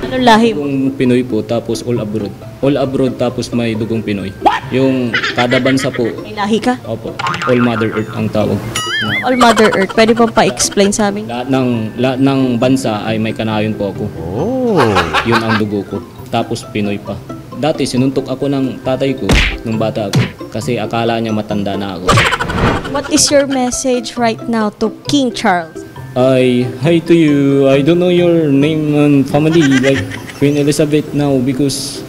Anong lahi mo? Yung Pinoy po, tapos all abroad. All abroad, tapos may dugong Pinoy. Yung kada bansa po, May lahi ka? opo, all Mother Earth ang tawag. All Mother Earth. Pwede mo pa-explain sa amin? Lahat ng bansa ay may kanayon po ako. Yun ang dugo ko. Tapos Pinoy pa. Dati sinuntok ako ng tatay ko nung bata ako kasi akala niya matanda na ako. What is your message right now to King Charles? Hi to you. I don't know your name and family like Queen Elizabeth now because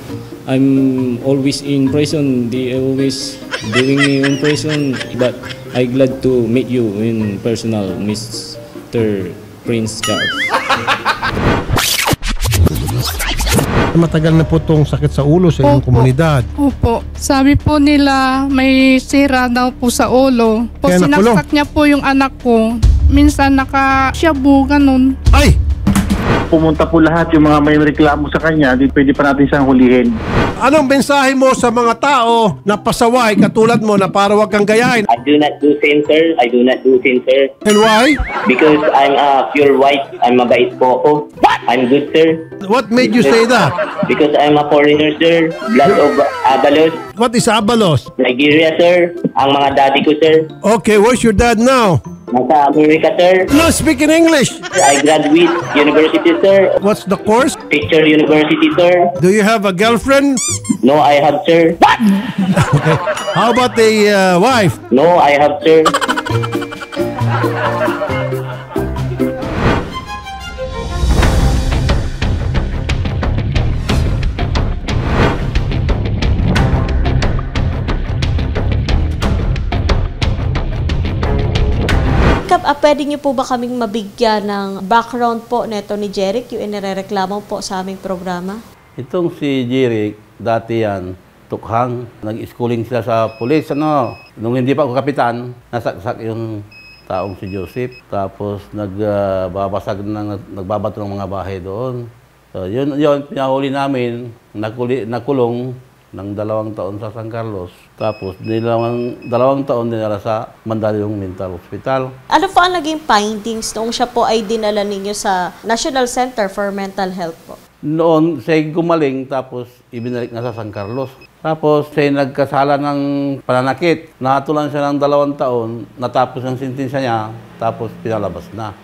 I'm always in prison. They always doing me in prison, but I glad to meet you in personal, Mr. Prince Charles. Matagal na po itong sakit sa ulo sa inyong komunidad. Opo. Sabi po nila may sira daw po sa ulo. Po, Kaya nakulong? sinaksak niya po yung anak ko. Minsan naka-shabu, ganun. Ay! Pumunta po lahat yung mga may reklamo sa kanya, di pwede pa natin siyang hulihin. Anong mensahe mo sa mga tao na pasaway katulad mo na para wag kang gayahin? I do not do sin, sir. I do not do sin, sir. And why? Because I'm a pure white. I'm mabait po ako. I'm good, sir. What made you say that? Because I'm a foreigner, sir. Blood of Abalos. What is Abalos? Nigeria, sir. Ang mga daddy ko, sir. Okay, where's your dad now? Nasa America, sir. No, speak in English. I graduate university, sir. What's the course? Picture university, sir. Do you have a girlfriend? No, I have, sir. Okay. How about a wife? No, I have, sir. Kap, pwede niyo po ba kaming mabigyan ng background po neto ni Jeric, yung inirereklamo po sa aming programa? Itong si Jeric, dati yan, tukhang. Nag-schooling sila sa pulis. Nung hindi pa ako kapitan, nasaksak yung taong si Joseph. Tapos nagbabato ng mga bahay doon. So, yun, pinahuli namin, nakulong ng 2 taon sa San Carlos. Tapos, dalawang taon dinala sa Mandaluyong Mental Hospital. Ano po ang naging findings noong siya po ay dinala ninyo sa National Center for Mental Health po? Noon, siya gumaling, tapos ibinalik na sa San Carlos. Tapos, siya nagkasala ng pananakit. Nahatulan siya ng 2 taon, natapos ang sentensya niya, tapos pinalabas na.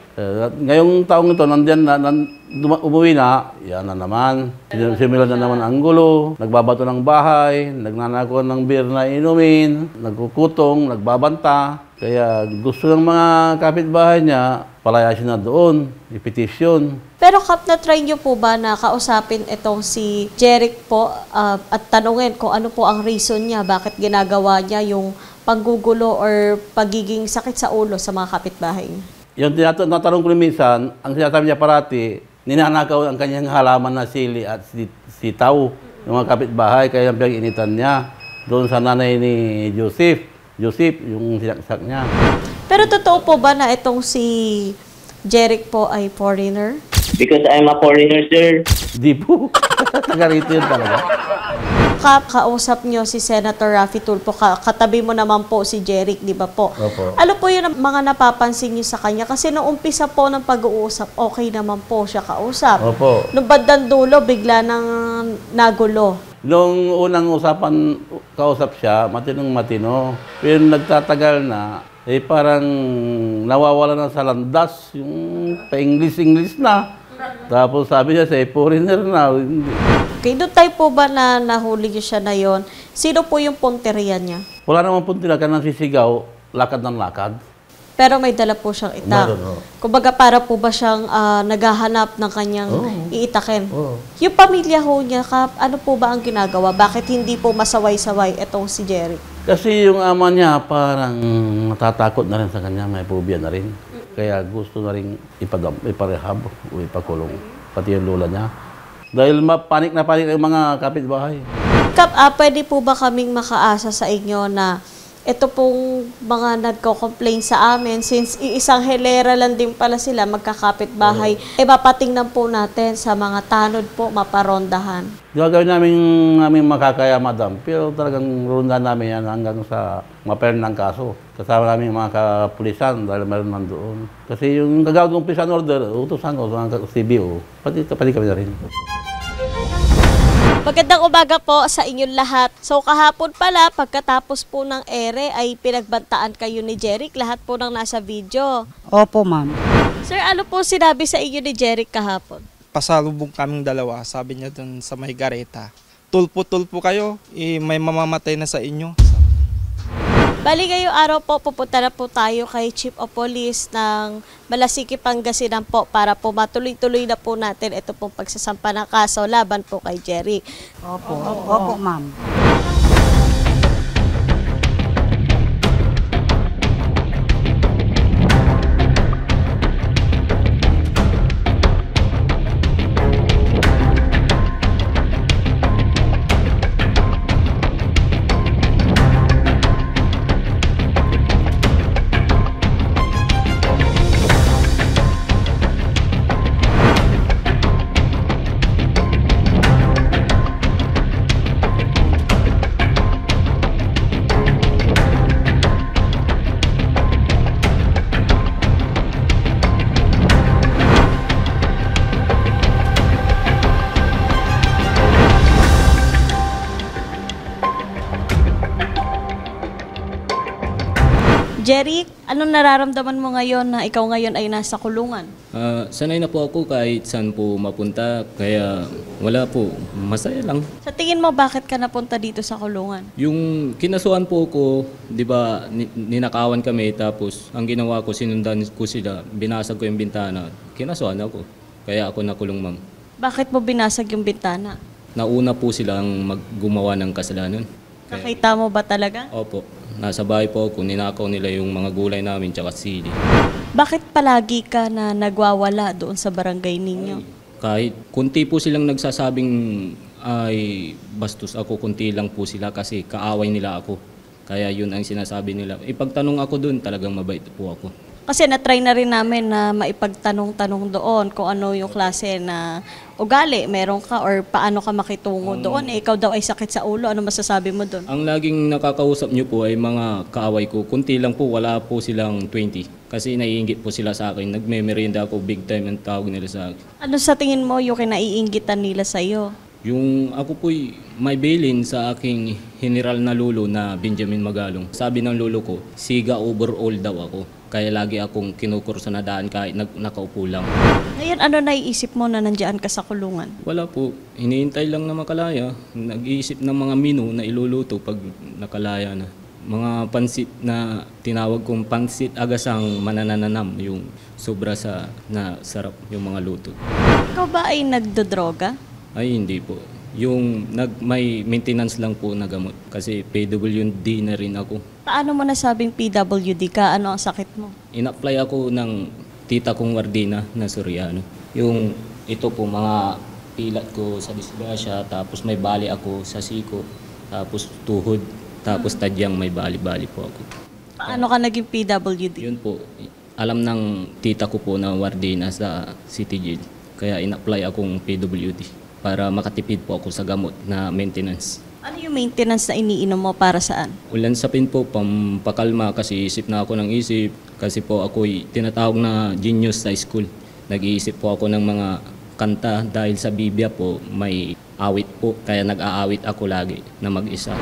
Ngayong taong ito, umuwi na, yan na naman. Similar na naman ang gulo, nagbabato ng bahay, nagnanakaw ng beer na inumin, nagkukutong, nagbabanta. Kaya gusto ng mga kapitbahay niya, palayasin na doon, ipetisyon. Pero Kap, na-try niyo po ba na kausapin itong si Jeric po at tanungin kung ano po ang reason niya, bakit ginagawa niya yung panggugulo or pagiging sakit sa ulo sa mga kapitbahay niya? Yung tinatanong ko minsan, ang sinasabi niya parati, ninanakaw ang kanyang halaman na sili at sitaw ng mga kapitbahay, kaya yung pinag-initan niya doon sa nanay ni Joseph, yung sinaksak niya. Pero totoo po ba na itong si Jeric po ay foreigner? Because I'm a foreigner, sir. Di po. Taga rito yun talaga. Kausap nyo si Senator Raffy Tulfo, katabi mo naman po si Jeric, di ba po? Opo. Ano po yung mga napapansin nyo sa kanya? Kasi nung umpisa po ng pag-uusap, okay naman po siya kausap. Opo. Nung bandang dulo, bigla nang nagulo. Nung unang usapan, kausap siya, matinong-matino. Pero nagtatagal na, parang nawawala na sa landas, yung pa-English na. Tapos sabi niya siya, foreigner na. Okay, doon tayo po ba na nahuli niyo siya na yon? Sino po yung punteriya niya? Wala namang punteriya ka nang sisigaw, lakad ng lakad. Pero may dala po siyang itak. Kumbaga para po ba siyang naghahanap ng kanyang iitakin? Yung pamilya ho niya, Kap, ano po ba ang ginagawa? Bakit hindi po masaway-saway itong si Jeric? Kasi yung ama niya parang natatakot na rin sa kanya, may phobia na rin. Kaya gusto na rin iparehab o ipakulong, pati yung lola niya. Dahil panik ang mga kapitbahay. Kap, pwede po ba kaming makaasa sa inyo na ito pong mga nagko-complain sa amin, since iisang helera lang din pala sila, magkakapit-bahay, mapatingnan po natin sa mga tanod po, maparondahan. Gagawin namin makakaya, madam. Pero talagang ronda namin yan hanggang sa ma-file ng kaso. Kasama namin yung mga kapulisan dahil meron nandoon. Kasi yung gagawin kong pisan order, utusan ko sa CBO, pati kami na rin. Magandang umaga po sa inyong lahat. So kahapon pala, pagkatapos po ng ere ay pinagbantaan kayo ni Jeric. Lahat po ng nasa video. Opo, ma'am. Sir, ano po sinabi sa inyo ni Jeric kahapon? Pasalubong kaming dalawa, sabi niya dun sa may gareta. Tulpo-tulpo kayo, may mamamatay na sa inyo. Bali ngayong araw po, pupunta na po tayo kay Chief of Police ng Malasiki, Pangasinan po para po matuloy-tuloy na po natin ito pong pagsasampa ng kaso laban po kay Jeric. Opo, ma'am. Jeric, anong nararamdaman mo ngayon na ikaw ngayon ay nasa kulungan? Sanay na po ako kahit saan po mapunta, kaya wala po, masaya lang. Sa tingin mo, bakit ka napunta dito sa kulungan? Yung kinasuhan po ko, di ba, ninakawan kami, tapos ang ginawa ko, sinundan ko sila, binasag ko yung bintana, kinasuhan ako. Kaya ako nakulong, ma'am. Bakit mo binasag yung bintana? Nauna po silang gumawa ng kasalanan. Nakita mo ba talaga? Opo. Nasa bahay po ako, ninakaw nila yung mga gulay namin tsaka sili. Bakit palagi ka na nagwawala doon sa barangay ninyo? Kahit kunti po silang nagsasabing ay bastos ako, kunti lang po sila kasi kaaway nila ako. Kaya yun ang sinasabi nila. Ipagtanong ako doon, talagang mabait po ako. Kasi na-try na rin namin na maipagtanong-tanong doon kung ano yung klase na ugali meron ka or paano ka makitungo doon. Ikaw daw ay sakit sa ulo. Ano masasabi mo doon? Ang laging nakakausap nyo po ay mga kaaway ko. Kunti lang po, wala po silang 20. Kasi naiinggit po sila sa akin. Nagme-merienda ako big time ang tawag nila sa akin. Ano sa tingin mo yung kinaiinggitan nila sa'yo? Yung ako po'y may bilin sa aking general na lolo na Benjamin Magalong. Sabi ng lolo ko, siga overall daw ako. Kaya lagi akong kinukurso na daan kahit nakaupo lang. Ngayon, ano naiisip mo na nandiyan ka sa kulungan? Wala po. Hinihintay lang na makalaya. Nag-iisip ng mga menu na iluluto pag nakalaya na. Mga pansit na tinawag kong pansit agasang manananam. Yung sobra sa na sarap yung mga luto. Ikaw ba ay nagdodroga? Ay hindi po. Yung may maintenance lang po na gamot. Kasi PWD na rin ako. Paano mo nasabing PWD ka? Ano ang sakit mo? In-apply ako ng tita kong wardina na Soriano. Yung ito po mga pilat ko sa disgrasya, tapos may bali ako sa siko, tapos tuhod, tapos tadyang may bali-bali po ako. Paano ka naging PWD? Yun po, alam ng tita ko po na wardina sa City Jail. Kaya in-apply akong PWD para makatipid po ako sa gamot na maintenance. Ano yung maintenance na iniinom mo para saan? Ulansapin po, pampakalma kasi isip na ako ng isip. Kasi po ako'y tinatawag na genius sa school. Nag-iisip po ako ng mga kanta dahil sa Biblia po may awit po. Kaya nag-aawit ako lagi na mag-isa.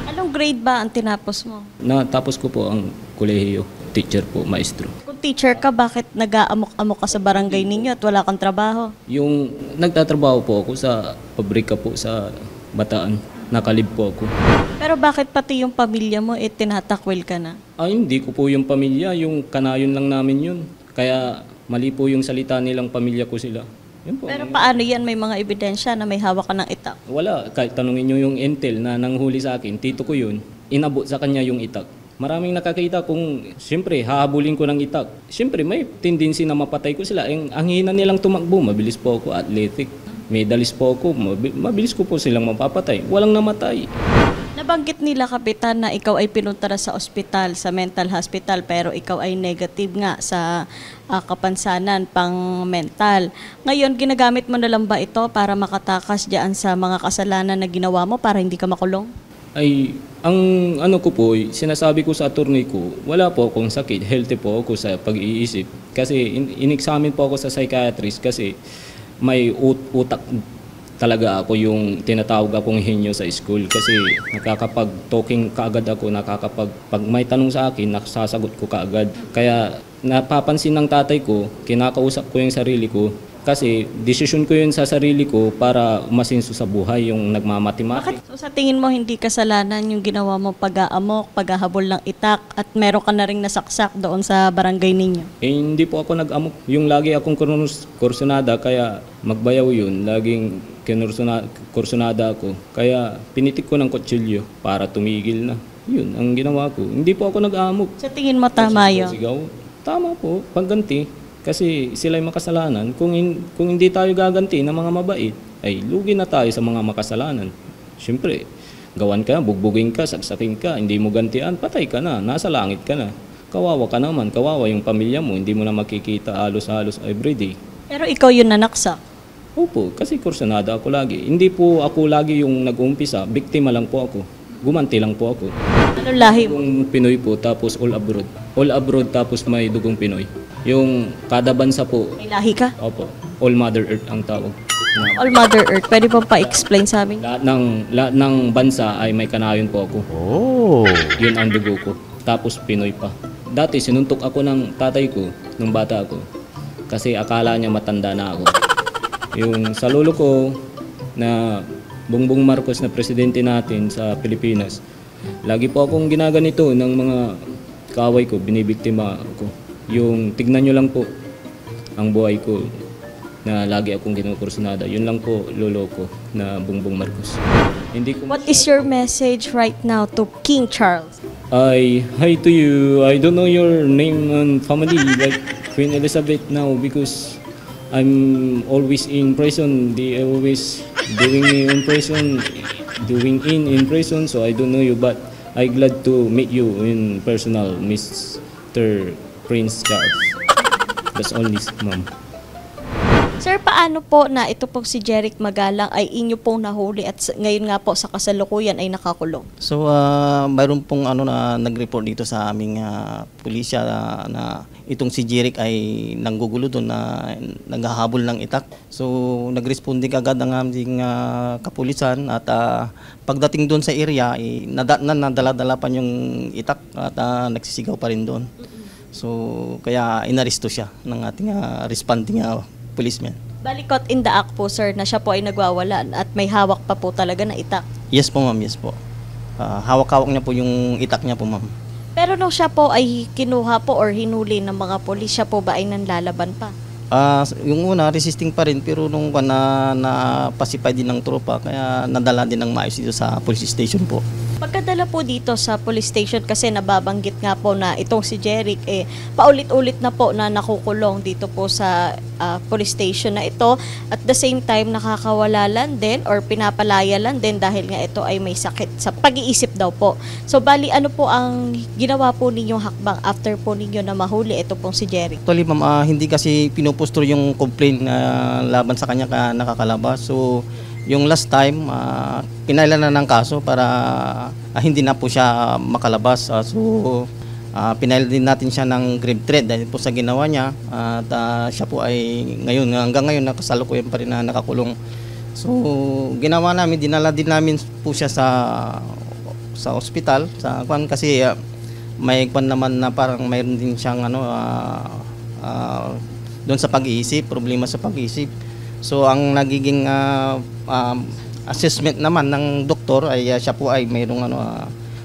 Anong grade ba ang tinapos mo? Natapos ko po ang kolehiyo. Teacher po, maestro. Kung teacher ka, bakit nag-aamok-amok ka sa barangay ninyo at wala kang trabaho? Yung nagtatrabaho po ako sa pabrika po sa Bataan. Nakalib po ako. Pero bakit pati yung pamilya mo tinatakwil ka na? Hindi ko po yung pamilya, yung kanayon lang namin yun. Kaya mali po yung salita nilang pamilya ko sila. Yun po. Pero paano yan? May mga ebidensya na may hawak ka ng itak? Wala. Kahit tanungin nyo yung intel na nanghuli sa akin, tito ko yun, inabot sa kanya yung itak. Maraming nakakita kung, siyempre, hahabulin ko ng itak. Siyempre, may tendency na mapatay ko sila. Ang hina nilang tumakbo, mabilis po ako, athletic. Medalist po ako, mabilis ko po silang mapapatay. Walang namatay. Nabanggit nila, Kapitan, na ikaw ay pinunta na sa ospital, sa mental hospital, pero ikaw ay negative nga sa kapansanan pang mental. Ngayon, ginagamit mo na lang ba ito para makatakas diyan sa mga kasalanan na ginawa mo para hindi ka makulong? Ay, ang ano ko po, sinasabi ko sa attorney ko, wala po akong sakit, healthy po ako sa pag-iisip. Kasi in-examine po ako sa psychiatrist kasi may utak talaga ako, yung tinatawag akong henyo sa school kasi nakakapag-talking kaagad ako, pag may tanong sa akin, nasasagot ko kaagad. Kaya napapansin ng tatay ko, kinakausap ko yung sarili ko kasi desisyon ko yun sa sarili ko para umasinso sa buhay, yung nagmamathematics. So, sa tingin mo, hindi kasalanan yung ginawa mo pag-aamok, paghahabol ng itak, at meron ka na ring nasaksak doon sa barangay ninyo? Hindi po ako nag-amok. Yung lagi akong kursunada, kaya magbayaw yun. Laging kursunada ako. Kaya pinitik ko ng kutsilyo para tumigil na. Yun ang ginawa ko. Hindi po ako nag-amok. Sa tingin mo, tama yun? Sigaw. Tama po, pagganti. Kasi sila'y makasalanan. Kung hindi tayo gaganti ng mga mabait, ay lugi na tayo sa mga makasalanan. Siyempre, gawan ka, bugbugin ka, saksakin ka, hindi mo gantian, patay ka na, nasa langit ka na. Kawawa ka naman, kawawa yung pamilya mo, hindi mo na makikita halos-halos everyday. Pero ikaw yun nanaksak? Opo, kasi kursunada ako lagi. Hindi po ako lagi yung nag-uumpisa, biktima lang po ako. Gumanti lang po ako. Anong lahi mo? Yung Pinoy po, tapos all abroad. All abroad, tapos may dugong Pinoy. Yung kada bansa po. May lahi ka? Opo, all Mother Earth ang tawag. All Mother Earth. Pwede po pa-explain sa amin? Lahat ng bansa ay may kanayon po ako. Oh. Yun ang dugo ko. Tapos Pinoy pa. Dati sinuntok ako ng tatay ko nung bata ako. Kasi akala niya matanda na ako. Yung sa lolo ko na Bongbong Marcos na presidente natin sa Pilipinas, lagi po akong ginaganito ng mga kaaway ko, binibiktima ako. Yung tignan nyo lang po ang buhay ko na lagi akong kinukursunada. Yun lang po lolo ko na Bongbong Marcos. Hindi ko What is your message right now to King Charles? Hi to you. I don't know your name and family like Queen Elizabeth now because I'm always in prison. They always doing me in prison, in prison. So I don't know you, but I glad to meet you in personal, Mr. Prince Charles. That's all this, ma'am. Sir, paano po na ito pong si Jeric Magalang ay inyo pong nahuli at ngayon nga po sa kasalukuyan ay nakakulong? So, mayroon pong na nag-report dito sa aming pulisya na itong si Jeric ay nanggugulo doon na naghahabol ng itak. So, nag-responding agad ang aming kapulisan at pagdating doon sa area, nadala-dala pa yung itak at nagsisigaw pa rin doon. So, kaya inaresto siya ng ating responding policeman. Balikot in the act po, sir, na siya po ay nagwawala at may hawak pa po talaga na itak. Yes po, ma'am. Yes po. Hawak-hawak niya po yung itak niya po, ma'am. Pero nung siya po ay kinuha po or hinuli ng mga polis, siya po ba ay nanlalaban pa? Yung una, resisting pa rin, pero nung napasipay din ng tropa, kaya nadala din ng maayos dito sa police station po. Pagkadala po dito sa police station, kasi nababanggit nga po na itong si Jeric paulit-ulit na po na nakukulong dito po sa police station na ito. At the same time, nakakawala lang din or pinapalaya lang din dahil nga ito ay may sakit sa pag-iisip daw po. So bali, ano po ang ginawa po ninyong hakbang after po ninyo na mahuli ito pong si Jeric? Actually, ma'am, hindi kasi pinupostro yung complaint laban sa kanya nakakalabas. So, yung last time, pinailan na ng kaso para hindi na po siya makalabas. Pinail din natin siya ng grave threat dahil po sa ginawa niya. At siya po ay hanggang ngayon nakasalukuyan pa rin na nakakulong. So, ginawa namin, dinala din namin po siya sa ospital. Kasi may kwan naman na parang mayroon din siyang doon sa pag-iisip, problema sa pag-iisip. So ang nagiging assessment naman ng doktor ay siya po ay mayroong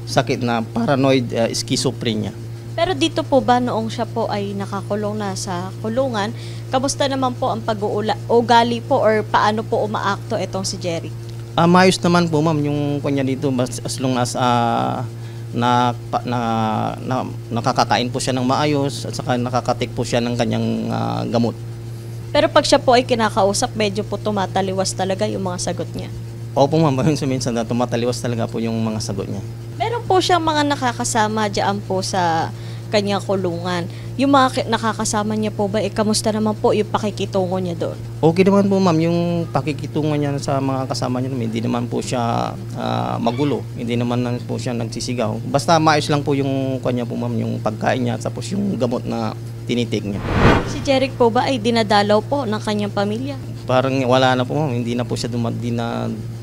sakit na paranoid schizophrenia. Pero dito po ba noong siya po ay nakakulong na sa kulungan, kamusta naman po ang pag-uugali po or paano po umaakto itong si Jeric? Maayos naman po, ma'am, yung kanya dito as long as nakakakain po siya ng maayos at saka nakakatik po siya ng kanyang gamot. Pero pag siya po ay kinakausap, medyo po tumataliwas talaga yung mga sagot niya. Opo ma'am, minsan na tumataliwas talaga po yung mga sagot niya. Meron po siyang mga nakakasama dyan po sa kanyang kulungan. Yung mga nakakasama niya po ba, kamusta naman po yung pakikitungo niya doon? Okay naman po ma'am, yung pakikitungo niya sa mga kasama niya, hindi naman po siya magulo, hindi naman po siya nagsisigaw. Basta maayos lang po yung kanya po ma'am, yung pagkain niya, tapos yung gamot na tinitik niya. Si Jeric po ba ay dinadalaw po ng kanyang pamilya? Parang wala na po ma'am, hindi na po siya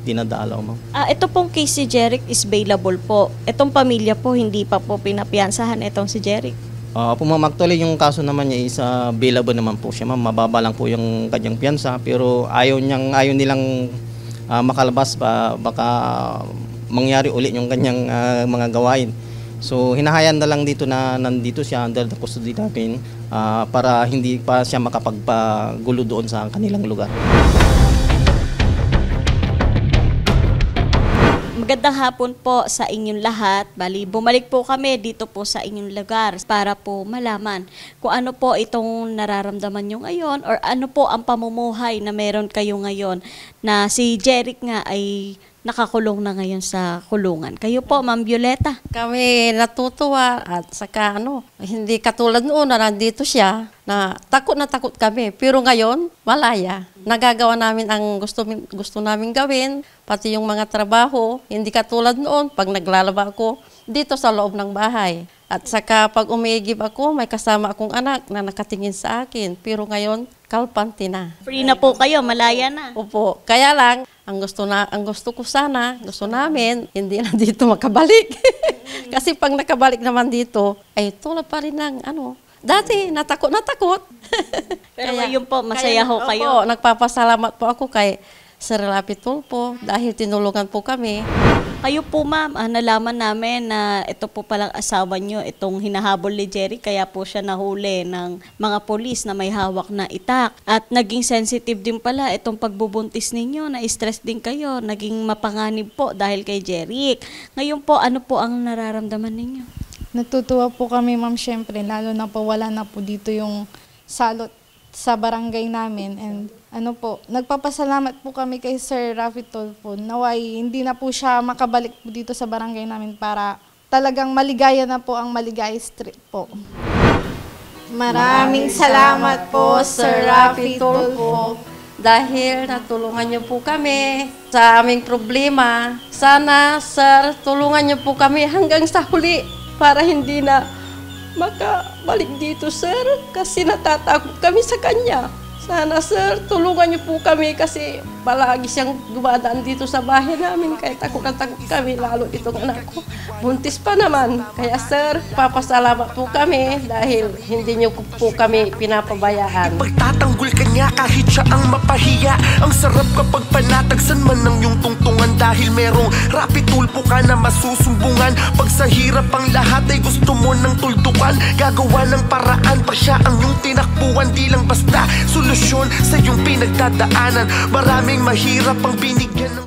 dinadalaw ma'am. Ito pong case si Jeric is bailable po. Itong pamilya po, hindi pa po pinapiyansahan itong si Jeric. Po ma'am, actually yung kaso naman niya is bailable naman po siya ma'am. Mababa lang po yung kanyang piyansa, pero ayaw nilang makalabas pa, baka mangyari ulit yung kanyang mga gawain. So hinahayaan na lang dito na nandito siya under the custody natin para hindi pa siya makapagpagulo doon sa kanilang lugar. Magandang hapon po sa inyong lahat. Bali, bumalik po kami dito po sa inyong lugar para po malaman kung ano po itong nararamdaman nyo ngayon or ano po ang pamumuhay na meron kayo ngayon na si Jeric nga ay nakakulong na ngayon sa kulungan. Kayo po, Ma'am Violeta. Kami natutuwa at saka hindi katulad noon na nandito siya na takot kami. Pero ngayon, malaya. Nagagawa namin ang gusto namin gawin, pati yung mga trabaho. Hindi katulad noon, pag naglalaba ako dito sa loob ng bahay. At saka pag umiigib ako, may kasama akong anak na nakatingin sa akin. Pero ngayon, kalpante na. Free na po kayo, malaya na. Opo. Kaya lang, ang gusto ko sana, gusto namin, hindi na dito makabalik. Kasi pag nakabalik naman dito, ay tulad pa rin ng dati natakot. Pero ngayon po, masaya ho kayo. Opo, nagpapasalamat po ako kay Sir Rafi Tulfo dahil tinulungan po kami. Kayo po ma'am, nalaman namin na ito po palang asawa nyo, itong hinahabol ni Jeric, kaya po siya nahuli ng mga polis na may hawak na itak. At naging sensitive din pala itong pagbubuntis ninyo, na-stress din kayo, naging mapanganib po dahil kay Jeric. Ngayon po, ano po ang nararamdaman ninyo? Natutuwa po kami ma'am syempre, lalo na po wala na po dito yung salot sa barangay namin. And nagpapasalamat po kami kay Sir Rafi Tulfo. Naway, hindi na po siya makabalik po dito sa barangay namin para talagang maligaya na po ang Maligaya Street po. Maraming salamat po Sir Rafi Tulfo dahil natulungan niyo po kami sa aming problema. Sana Sir, tulungan niyo po kami hanggang sa huli para hindi na makabalik dito, Sir, kasi natatakot kami sa kanya. Sana, Sir, tulungan niyo po kami kasi palagi siyang dumadaan dito sa bahay namin. Kaya takot na takot kami, lalo itong anak ko. Buntis pa naman. Kaya, Sir, papasalamat po kami dahil hindi niyo po kami pinapabayaan. Ipagtatanggol ka niya kahit siya ang mapahiya. Ang sarap kapag panatagsan man ng iyong tungtungan dahil merong Rafi Tulfo ka na masusumbungan. Pag sa hirap ang lahat ay gusto mo ng tuldukan, gagawa ng paraan pa siya ang iyong tinakbuhan. Di lang basta solusyon sa iyong pinagdadaanan. Maraming mahirap ang binigyan ng